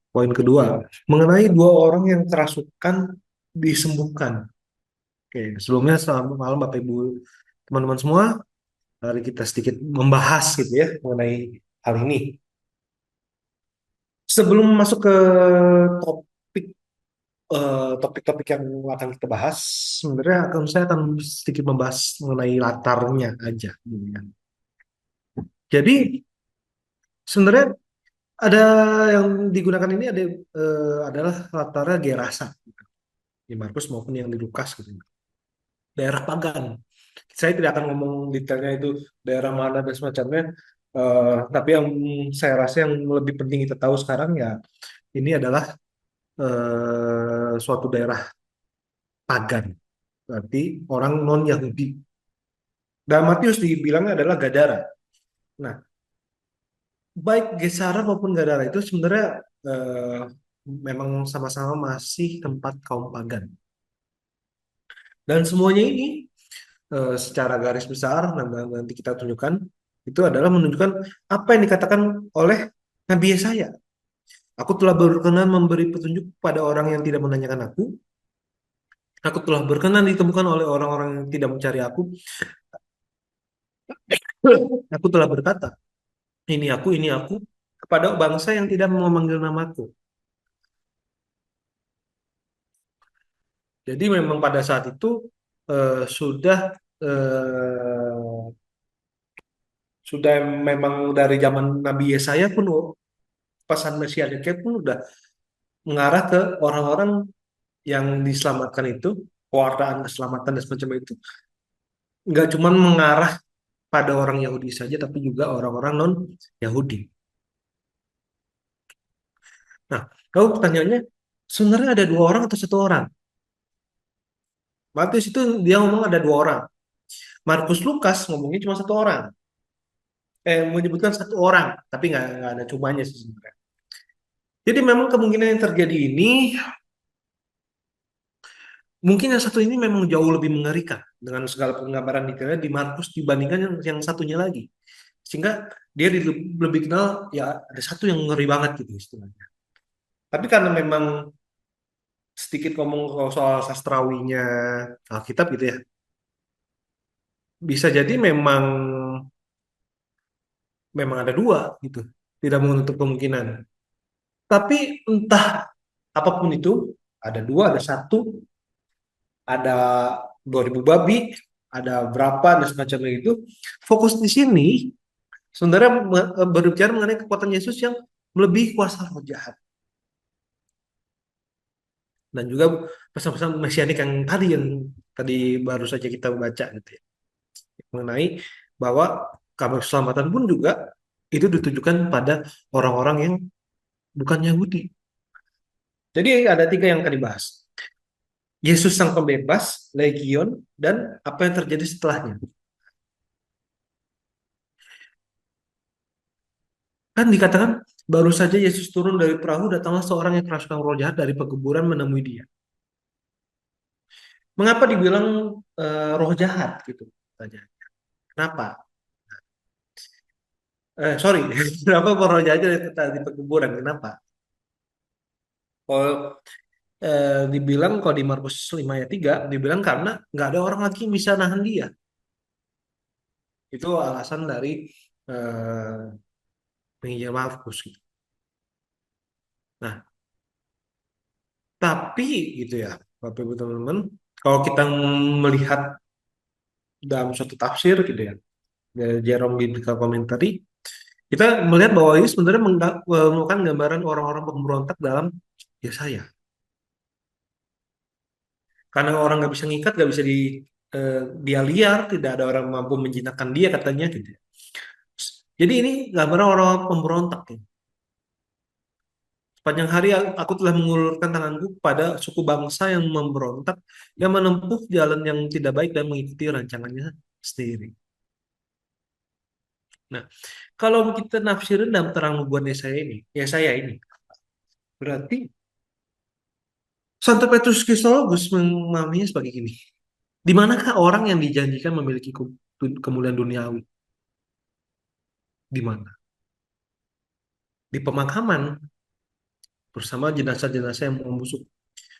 Poin kedua, mengenai dua orang yang kerasukan disembuhkan. Oke, sebelumnya selamat malam Bapak Ibu teman-teman semua. Mari kita sedikit membahas gitu ya mengenai hal ini. Sebelum masuk ke topik topik-topik yang akan kita bahas, sebenarnya saya akan sedikit membahas mengenai latarnya aja. Gitu ya. Jadi sebenarnya ada yang digunakan ini adalah latarnya Gerasa di Markus maupun yang di Lukas gitu. Daerah pagan. Saya tidak akan ngomong detailnya itu daerah mana dan semacamnya. Tapi yang saya rasa yang lebih penting kita tahu sekarang ya ini adalah suatu daerah pagan. Berarti orang non Yahudi. Dan Matius dibilangnya adalah Gadara. Nah, baik Gesara maupun Gadara itu sebenarnya eh, memang sama-sama masih tempat kaum pagan. Dan semuanya ini secara garis besar nanti kita tunjukkan itu adalah menunjukkan apa yang dikatakan oleh Nabi Yesaya. Aku telah berkenan memberi petunjuk pada orang yang tidak menanyakan aku. Aku telah berkenan ditemukan oleh orang-orang yang tidak mencari aku. Aku telah berkata, ini aku, kepada bangsa yang tidak memanggil namaku. Jadi memang pada saat itu sudah eh, sudah memang dari zaman Nabi Yesaya pun pesan mesianiknya pun udah mengarah ke orang-orang yang diselamatkan itu, pewartaan keselamatan dan semacam itu, nggak cuma mengarah pada orang Yahudi saja, tapi juga orang-orang non-Yahudi. Nah, kalau pertanyaannya, sebenarnya ada dua orang atau satu orang? Matius itu dia ngomong ada dua orang. Markus Lukas ngomongnya cuma satu orang. Menyebutkan satu orang, tapi nggak ada cumanya sih sebenarnya. Jadi memang kemungkinan yang terjadi ini, mungkin yang satu ini memang jauh lebih mengerikan dengan segala penggambaran detailnya di Markus dibandingkan yang satunya lagi. Sehingga dia lebih kenal ya ada satu yang ngeri banget gitu istilahnya. Tapi karena memang sedikit ngomong soal sastrawinya Alkitab gitu ya, bisa jadi memang memang ada dua gitu, tidak menutup kemungkinan. Tapi entah apapun itu, ada dua, ada satu, ada 2000 babi, ada berapa dan semacamnya itu. Fokus di sini sebenarnya berbicara mengenai kekuatan Yesus yang melebihi kuasa roh jahat. Dan juga pesan-pesan mesianik yang tadi baru saja kita baca gitu ya, mengenai bahwa kabar keselamatan pun juga itu ditujukan pada orang-orang yang bukan Yahudi. Jadi ada tiga yang akan dibahas. Yesus sang pembebas, legion, dan apa yang terjadi setelahnya. Kan dikatakan baru saja Yesus turun dari perahu, datanglah seorang yang kerasukan roh jahat dari pekuburan menemui dia. Mengapa dibilang roh jahat gitu? Tanya. Kenapa? Sorry, kenapa roh jahat di pekuburan? Kenapa? Kalau dibilang kalau di Markus 5 ayat 3 dibilang karena nggak ada orang lagi yang bisa nahan dia. Itu alasan dari eh, penginjil Markus gitu. Nah, tapi gitu ya, Bapak Ibu teman-teman, kalau kita melihat dalam suatu tafsir gitu ya, dari Jerome Biblical Commentary, kita melihat bahwa ini sebenarnya merupakan gambaran orang-orang pemberontak dalam Yesaya. Karena orang nggak bisa ngikat, nggak bisa dia liar, tidak ada orang mampu menjinakkan dia katanya gitu ya. Jadi ini gambaran orang pemberontak ya. Sepanjang hari aku telah mengulurkan tanganku pada suku bangsa yang memberontak, yang menempuh jalan yang tidak baik dan mengikuti rancangannya sendiri. Nah, kalau kita nafsirin dalam terang nubuatan Yesaya ini, berarti Santo Petrus Kristologus memahaminya sebagai gini. Di manakah orang yang dijanjikan memiliki kemuliaan duniawi? Di mana? Di pemakaman bersama jenazah-jenazah yang membusuk.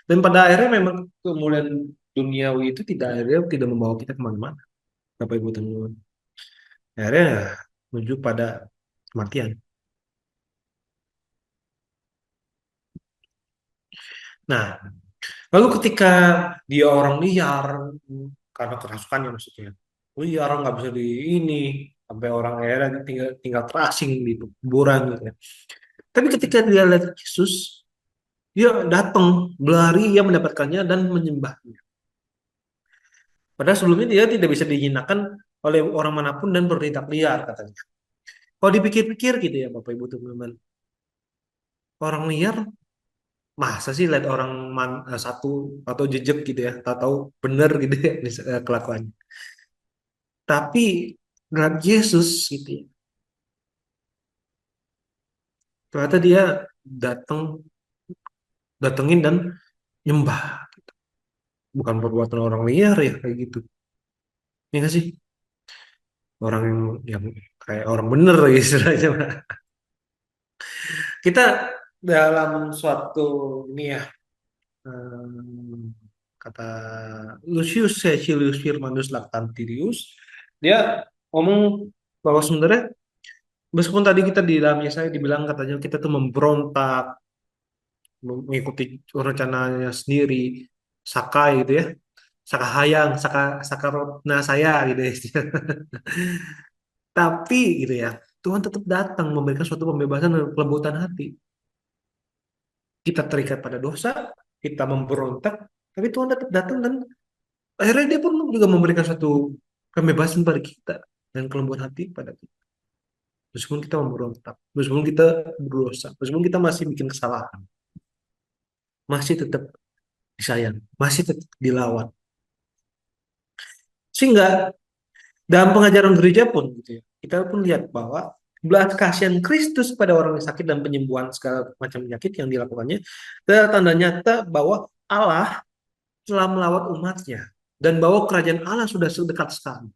Dan pada akhirnya memang kemuliaan duniawi itu tidak membawa kita kemana-mana, Bapak Ibu teman-teman. Akhirnya ya, menuju pada kematian. Nah, lalu ketika dia orang liar, karena kerasukannya maksudnya, liar nggak bisa di ini, sampai orang akhirnya tinggal tinggal terasing di kuburan gitu ya. Tapi ketika dia lihat Yesus, dia datang, berlari, ia mendapatkannya dan menyembahnya. Padahal sebelumnya dia tidak bisa dijinakan oleh orang manapun dan bertindak liar katanya. Kalau dipikir-pikir gitu ya Bapak Ibu teman-teman, orang liar masa sih lihat orang satu atau jejak gitu ya, tahu bener gitu ya kelakuannya. Tapi ngeliat Yesus gitu ya, ternyata dia datang datengin dan nyembah. Bukan perbuatan orang liar ya kayak gitu. Ya nggak sih? Orang yang kayak orang bener ya istilahnya. Kita dalam suatu ini ya, hmm, kata Lucius Caecilius Firmanus Lactantius, dia ngomong bahwa sebenarnya meskipun tadi kita di dalam Yesaya dibilang katanya kita tuh memberontak, mengikuti rencananya sendiri, sakai gitu ya, saka hayang, sakarotna saya gitu ya. Tapi gitu ya, Tuhan tetap datang memberikan suatu pembebasan dan kelembutan hati. Kita terikat pada dosa, kita memberontak, tapi Tuhan tetap datang dan akhirnya dia pun juga memberikan suatu pembebasan pada kita dan kelembutan hati pada kita. Meskipun kita memberontak, meskipun kita berdosa, meskipun kita masih bikin kesalahan, masih tetap disayang, masih tetap dilawan. Sehingga dalam pengajaran gereja pun gitu ya, kita pun lihat bahwa belas kasihan Kristus pada orang yang sakit dan penyembuhan segala macam penyakit yang dilakukannya adalah tanda nyata bahwa Allah telah melawat umatnya dan bahwa kerajaan Allah sudah sedekat sekali.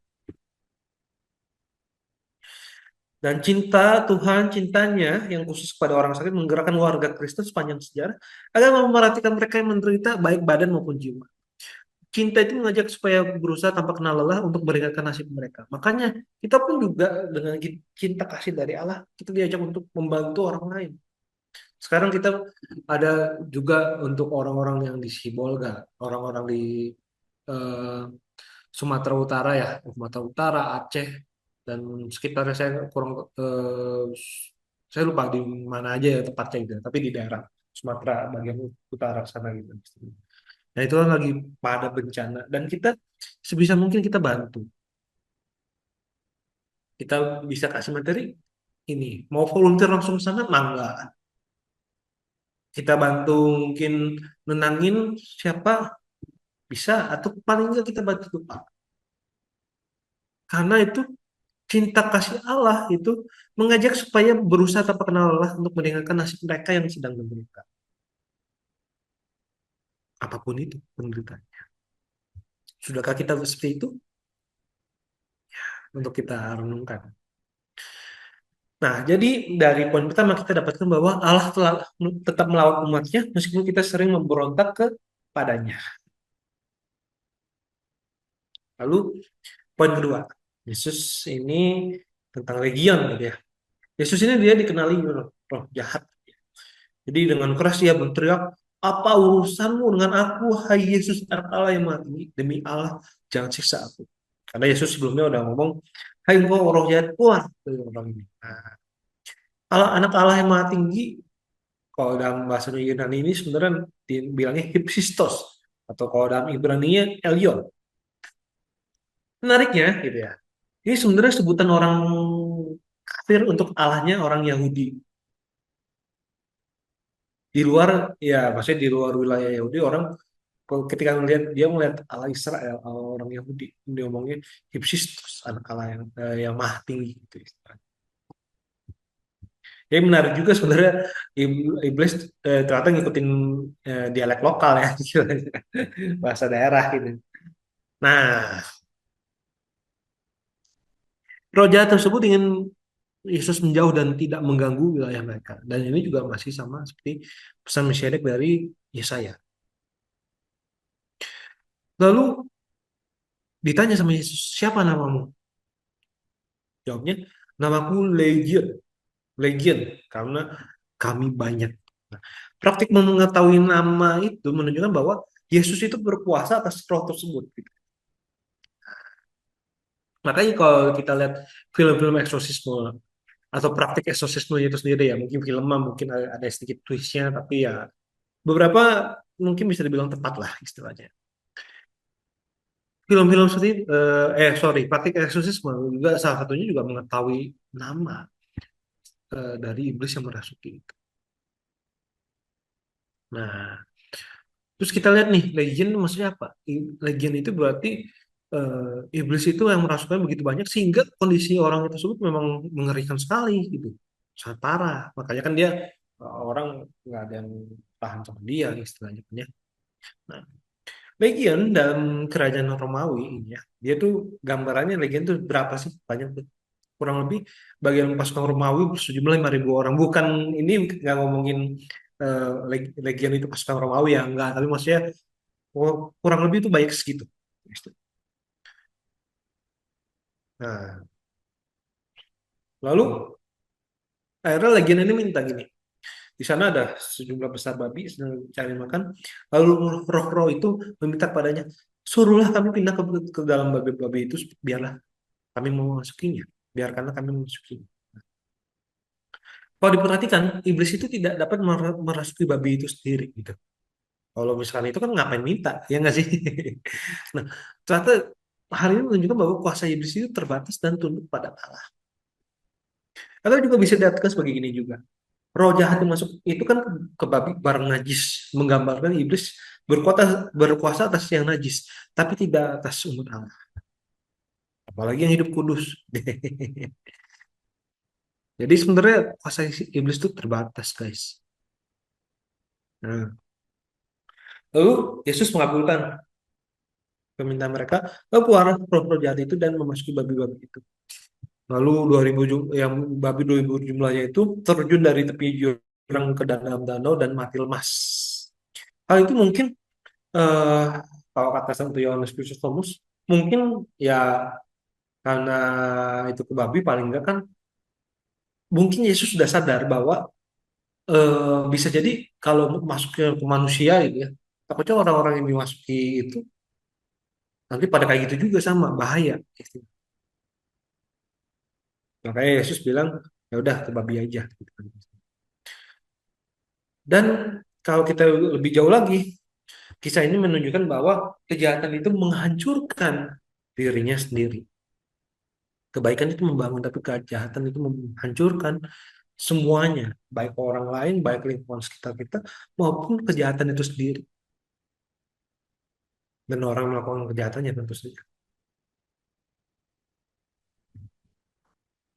Dan cinta Tuhan, cintanya yang khusus kepada orang sakit menggerakkan warga Kristen sepanjang sejarah agar memperhatikan mereka yang menderita baik badan maupun jiwa. Cinta itu mengajak supaya berusaha tanpa kenal lelah untuk meringankan nasib mereka. Makanya kita pun juga dengan cinta kasih dari Allah, kita diajak untuk membantu orang lain. Sekarang kita ada juga untuk orang-orang yang di Sibolga, orang-orang di eh, Sumatera Utara ya, Sumatera Utara, Aceh, dan sekitarnya saya kurang saya lupa di mana aja ya tepatnya gitu, tapi di daerah Sumatera bagian utara sana gitu. Nah itu kan lagi pada bencana dan kita sebisa mungkin kita bantu. Kita bisa kasih materi ini. Mau volunteer langsung ke sana, mangga. Kita bantu mungkin nenangin siapa bisa atau paling nggak kita bantu doa. Karena itu cinta kasih Allah itu mengajak supaya berusaha tanpa kenal lelah untuk meringankan nasib mereka yang sedang menderita. Apapun itu penderitaan. Sudahkah kita seperti itu? Untuk kita renungkan. Nah, jadi dari poin pertama kita dapatkan bahwa Allah telah tetap melawat umatnya meskipun kita sering memberontak kepadanya. Lalu poin kedua, Yesus ini tentang legion gitu ya. Yesus ini dia dikenali roh jahat. Jadi dengan keras dia berteriak, apa urusanmu dengan aku, hai Yesus anak Allah yang mati? Demi Allah, jangan siksa aku. Karena Yesus sebelumnya udah ngomong, hai engkau roh jahat, keluar dari orang ini. Nah, kalau anak Allah yang maha tinggi, kalau dalam bahasa Yunani ini sebenarnya dibilangnya hipsistos. Atau kalau dalam Ibrani-nya Elyon. Menariknya gitu ya. Ini sebenarnya sebutan orang kafir untuk Allahnya orang Yahudi. Di luar, ya maksudnya di luar wilayah Yahudi, orang ketika melihat Allah Israel, Allah orang Yahudi, dia ngomongnya hipsistos, anak Allah yang maha tinggi gitu. Jadi menarik juga sebenarnya iblis ternyata ngikutin dialek lokal ya, bahasa daerah gitu. Nah, roh jahat tersebut ingin Yesus menjauh dan tidak mengganggu wilayah mereka. Dan ini juga masih sama seperti pesan mesianik dari Yesaya. Lalu ditanya sama Yesus, siapa namamu? Jawabnya, namaku Legion. Legion, karena kami banyak. Nah, praktik mengetahui nama itu menunjukkan bahwa Yesus itu berkuasa atas roh tersebut. Gitu. Makanya kalau kita lihat film-film eksorsisme atau praktik eksorsisme itu sendiri ya, mungkin filmnya mungkin ada sedikit twistnya, tapi ya beberapa mungkin bisa dibilang tepat lah istilahnya. Film-film seperti sorry, praktik eksorsisme juga salah satunya juga mengetahui nama dari iblis yang merasuki itu. Nah, terus kita lihat nih, legion itu maksudnya apa? Legion itu berarti iblis itu yang merasukkan begitu banyak sehingga kondisi orang tersebut memang mengerikan sekali gitu. Sangat parah. Makanya kan dia orang nggak ada yang tahan sama dia istilahnya kan ya. Nah, legion dalam kerajaan Romawi ini ya, dia tuh gambarannya legion tuh berapa sih? Banyak tuh. Kurang lebih bagian pasukan Romawi sejumlah 5.000 orang. Bukan ini nggak ngomongin legion itu pasukan Romawi ya, enggak. Tapi maksudnya kurang lebih itu banyak segitu. Nah, lalu akhirnya legion ini minta gini. Di sana ada sejumlah besar babi sedang cari makan. Lalu roh-roh itu meminta padanya, suruhlah kami pindah ke dalam babi-babi itu, biarlah kami memasukinya. Biarkanlah kami memasukinya. Kalau diperhatikan, iblis itu tidak dapat merasuki babi itu sendiri gitu. Kalau misalkan itu kan ngapain minta, ya nggak sih? Nah, ternyata hal ini menunjukkan bahwa kuasa iblis itu terbatas dan tunduk pada Allah. Atau juga bisa diartikan sebagai gini juga. Roh jahat yang masuk itu kan ke babi barang najis, menggambarkan iblis berkuasa atas yang najis, tapi tidak atas umat Allah. Apalagi yang hidup kudus. Jadi sebenarnya kuasa iblis itu terbatas, guys. Nah, lalu Yesus mengabulkan permintaan mereka, lalu keluar roh-roh jahat itu dan memasuki babi-babi itu. Lalu 2000 yang babi 2000 jumlahnya itu terjun dari tepi jurang ke dalam danau dan mati lemas. Hal itu mungkin eh kalau kata Santo Yohanes Chrysostomus mungkin ya karena itu ke babi paling enggak kan mungkin Yesus sudah sadar bahwa bisa jadi kalau masuknya ke manusia gitu ya takutnya orang-orang yang dimasuki itu nanti pada kayak gitu juga sama bahaya gitu. Makanya Yesus bilang ya udah ke babi aja gitu kan. Dan kalau kita lebih jauh lagi kisah ini menunjukkan bahwa kejahatan itu menghancurkan dirinya sendiri. Kebaikan itu membangun, tapi kejahatan itu menghancurkan semuanya, baik orang lain, baik lingkungan sekitar kita, maupun kejahatan itu sendiri. Dan orang melakukan kejahatannya tentu saja.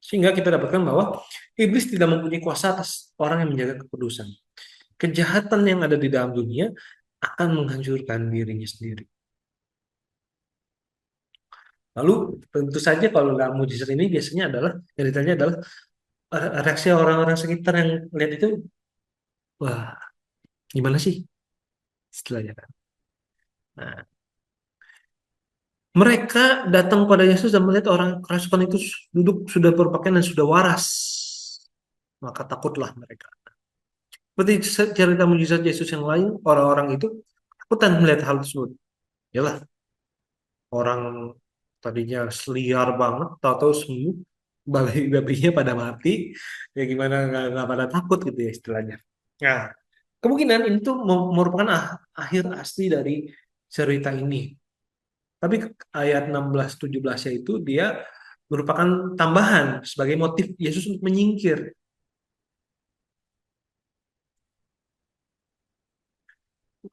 Sehingga kita dapatkan bahwa iblis tidak mempunyai kuasa atas orang yang menjaga kekudusan. Kejahatan yang ada di dalam dunia akan menghancurkan dirinya sendiri. Lalu tentu saja kalau dalam mujizat ini biasanya adalah yang ditanya adalah reaksi orang-orang sekitar yang lihat itu, wah gimana sih istilahnya kan. Nah, mereka datang pada Yesus dan melihat orang kerasukan itu duduk sudah berpakaian dan sudah waras. Maka takutlah mereka. Seperti cerita mujizat Yesus yang lain, orang-orang itu takutan melihat hal tersebut. Yalah, orang tadinya liar banget, tahu-tahu semua babi-babinya pada mati, ya gimana nggak pada takut gitu ya istilahnya. Nah, kemungkinan ini tuh merupakan akhir asli dari cerita ini. Tapi ayat 16-17 itu dia merupakan tambahan sebagai motif Yesus untuk menyingkir.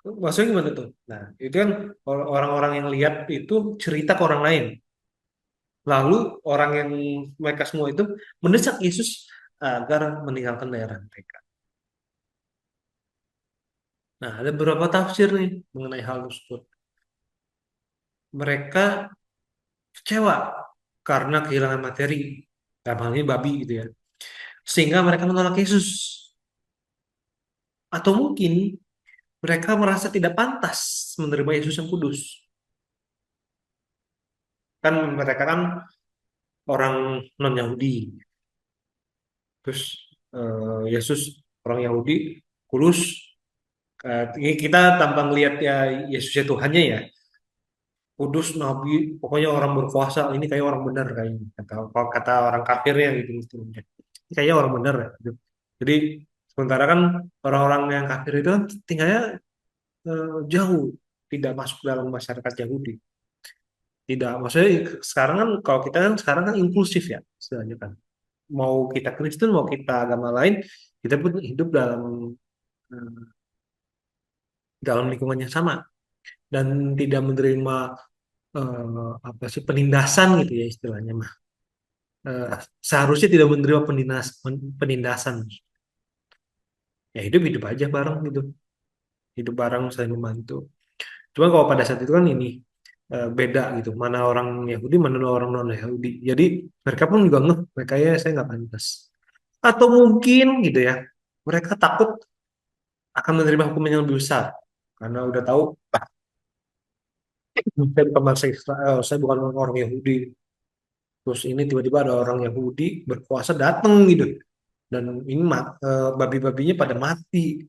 Maksudnya gimana tuh? Nah, itu kan orang-orang yang lihat itu cerita ke orang lain. Lalu orang yang mereka semua itu mendesak Yesus agar meninggalkan daerah mereka. Nah, ada beberapa tafsir nih mengenai hal tersebut. Mereka kecewa karena kehilangan materi. Dalam hal ini babi gitu ya. sehingga mereka menolak Yesus. Atau mungkin mereka merasa tidak pantas menerima Yesus yang kudus. Kan mereka kan orang non-Yahudi. Terus Yesus orang Yahudi, kudus. Ini kita tanpa ngelihat ya Yesus ya Tuhannya ya. Kudus, Nabi, pokoknya orang berkuasa. Ini kayak orang benar kayaknya. Kalau kata orang kafirnya gitu istilahnya. Ini kayaknya orang benar ya, gitu. Jadi sementara kan orang-orang yang kafir itu kan tinggalnya jauh, tidak masuk dalam masyarakat Yahudi. Tidak, maksudnya sekarang kan kalau kita kan sekarang kan inklusif ya, istilahnya kan. Mau kita Kristen, mau kita agama lain, kita pun hidup eh, dalam lingkungan yang sama dan tidak menerima apa sih penindasan gitu ya istilahnya mah. Eh, Seharusnya tidak menerima penindasan. Ya hidup hidup aja bareng gitu, hidup bareng saling membantu. Cuma kalau pada saat itu kan ini beda gitu, mana orang Yahudi, mana orang non Yahudi. Jadi mereka pun juga ngeh, mereka ya saya nggak pantas. Atau mungkin gitu ya, mereka takut akan menerima hukuman yang lebih besar karena udah tahu "Ah, saya bukan bangsa Israel, saya bukan orang Yahudi. Terus ini tiba-tiba ada orang Yahudi berkuasa datang gitu, dan ini babi-babinya pada mati.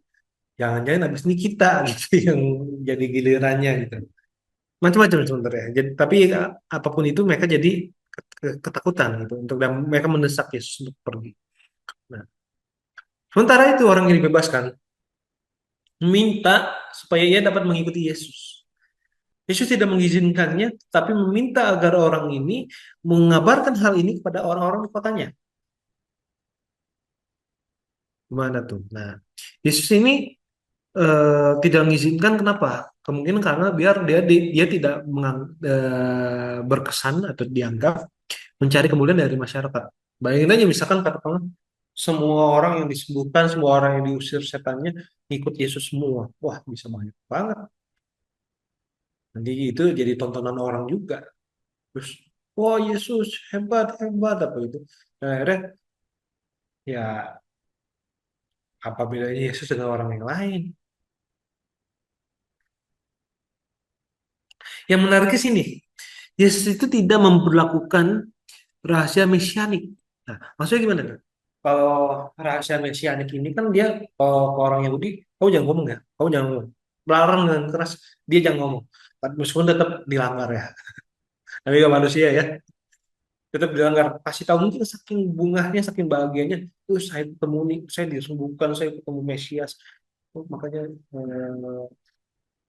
Jangan-jangan habis ini kita gitu yang jadi gilirannya gitu. Macam-macam sebenarnya. Jadi, tapi apapun itu mereka jadi ketakutan gitu untuk dan mereka mendesak Yesus untuk pergi. Nah, sementara itu orang yang dibebaskan minta supaya ia dapat mengikuti Yesus. Yesus tidak mengizinkannya, tapi meminta agar orang ini mengabarkan hal ini kepada orang-orang di kotanya. Gimana tuh? Nah, Yesus ini tidak mengizinkan kenapa? Kemungkinan karena biar dia tidak berkesan atau dianggap mencari kemuliaan dari masyarakat. Bayangin aja misalkan katakanlah semua orang yang disembuhkan, semua orang yang diusir setannya ikut Yesus semua. Wah, bisa banyak banget. Nanti itu jadi tontonan orang juga. Terus, wah Yesus hebat, hebat apa itu. Nah, akhirnya ya apa bedanya Yesus dengan orang yang lain? Yang menarik ke sini, Yesus itu tidak memperlakukan rahasia mesianik. Nah, maksudnya gimana tuh? Kalau rahasia mesianik ini kan dia ke orang Yahudi, kau jangan ngomong ya, kau jangan ngomong. Melarang dengan keras, dia jangan ngomong. Tapi meskipun tetap dilanggar ya. Tapi gak manusia ya, tetap dilanggar. Kasih tahu mungkin saking bungahnya, saking bahagianya, tuh saya ketemu nih, saya disembuhkan, saya ketemu Mesias. Oh, makanya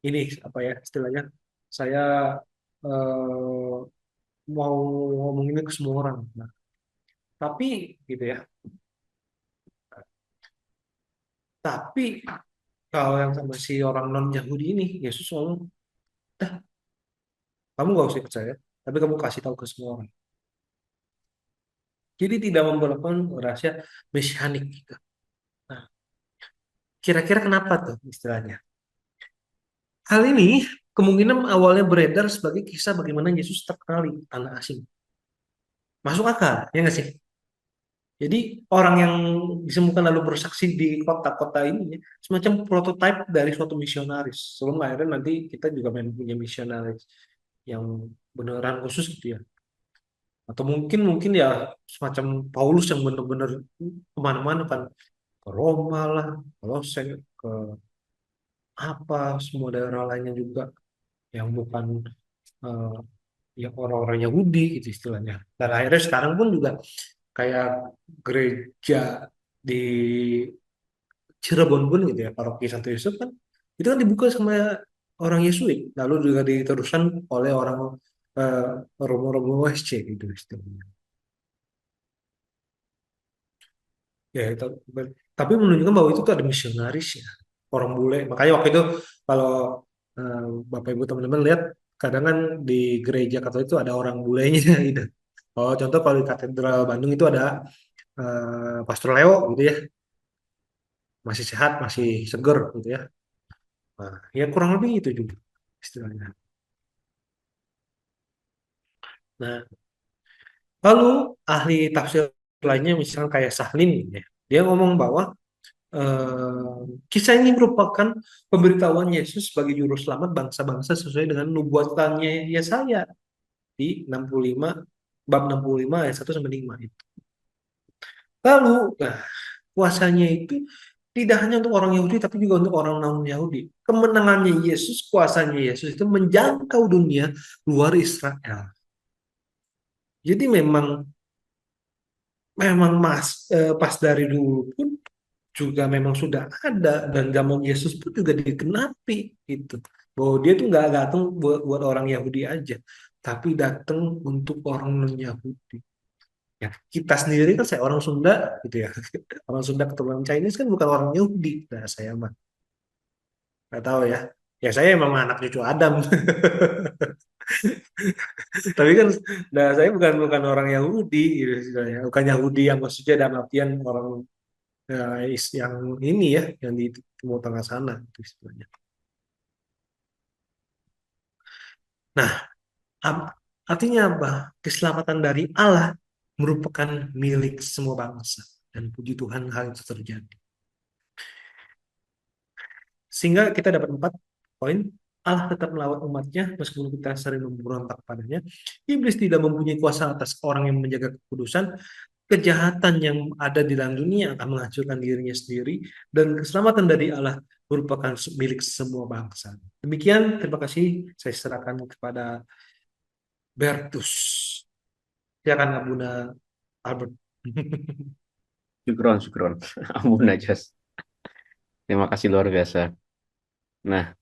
ini apa ya istilahnya, saya eh, mau ngomong ini ke semua orang. Nah, tapi gitu ya. Tapi kalau yang sama si orang non Yahudi ini, Yesus ngomong, dah, kamu gak usah percaya, tapi kamu kasih tahu ke semua orang. Jadi tidak memperlakukan rahasia mesianik gitu. Nah, kira-kira kenapa tuh istilahnya? Hal ini kemungkinan awalnya beredar sebagai kisah bagaimana Yesus terkenal di tanah asing. Masuk akal, ya nggak sih? Jadi orang yang disembuhkan lalu bersaksi di kota-kota ini ya, semacam prototipe dari suatu misionaris. Sebelum akhirnya nanti kita juga punya misionaris yang beneran khusus gitu ya. Atau mungkin mungkin ya semacam Paulus yang benar-benar kemana-mana kan, ke Roma lah, Kolose, ke apa semua daerah lainnya juga yang bukan eh, yang orang-orang Yahudi itu istilahnya. Dan akhirnya sekarang pun juga kayak gereja di Cirebon pun gitu ya, paroki Santo Yusuf kan itu kan dibuka sama orang Yesuit, lalu juga diteruskan oleh orang eh, Romo-Romo WSC gitu istilahnya. Ya, tapi menunjukkan bahwa itu tuh ada misionaris ya, orang bule. Makanya waktu itu kalau eh, Bapak Ibu teman-teman lihat, kadang kan di gereja Katolik itu ada orang bulenya gitu. Oh, contoh kalau di Katedral Bandung itu ada Pastor Leo gitu ya, masih sehat, masih seger gitu ya. Nah, ya kurang lebih itu juga istilahnya. Nah, lalu ahli tafsir lainnya misalnya kayak Sahlin ya. Dia ngomong bahwa kisah ini merupakan pemberitahuan Yesus sebagai juru selamat bangsa-bangsa sesuai dengan nubuatannya Yesaya di 65 bab 65 ayat 1 sampai 5 itu. Lalu kuasanya itu tidak hanya untuk orang Yahudi tapi juga untuk orang non-Yahudi. Kemenangannya Yesus, kuasanya Yesus itu menjangkau dunia luar Israel. Jadi memang memang pas dari dulu pun juga memang sudah ada dan zaman Yesus pun juga dikenapi gitu. Bahwa dia tuh nggak datang buat orang Yahudi aja, tapi datang untuk orang non-Yahudi. Ya, kita sendiri kan saya orang Sunda gitu ya. Orang Sunda keturunan Chinese kan bukan orang Yahudi. Nah, saya mah nggak tahu ya. Ya saya memang anak cucu Adam. Tapi kan nah, saya bukan orang Yahudi gitu istilahnya. Bukan Yahudi yang maksudnya dalam artian orang yang ini ya, yang di Timur Tengah sana itu istilahnya. Nah, ap- artinya apa? Keselamatan dari Allah merupakan milik semua bangsa. Dan puji Tuhan hal itu terjadi. Sehingga kita dapat 4 poin. Allah tetap melawan umatnya meskipun kita sering memberontak padanya. Iblis tidak mempunyai kuasa atas orang yang menjaga kekudusan. Kejahatan yang ada di dalam dunia akan menghancurkan dirinya sendiri. Dan keselamatan dari Allah merupakan milik semua bangsa. Demikian, terima kasih. Saya serahkan kepada Bertus. Silakan Abuna Albert. Syukron, syukron. Ampun aja. Terima kasih luar biasa. Nah,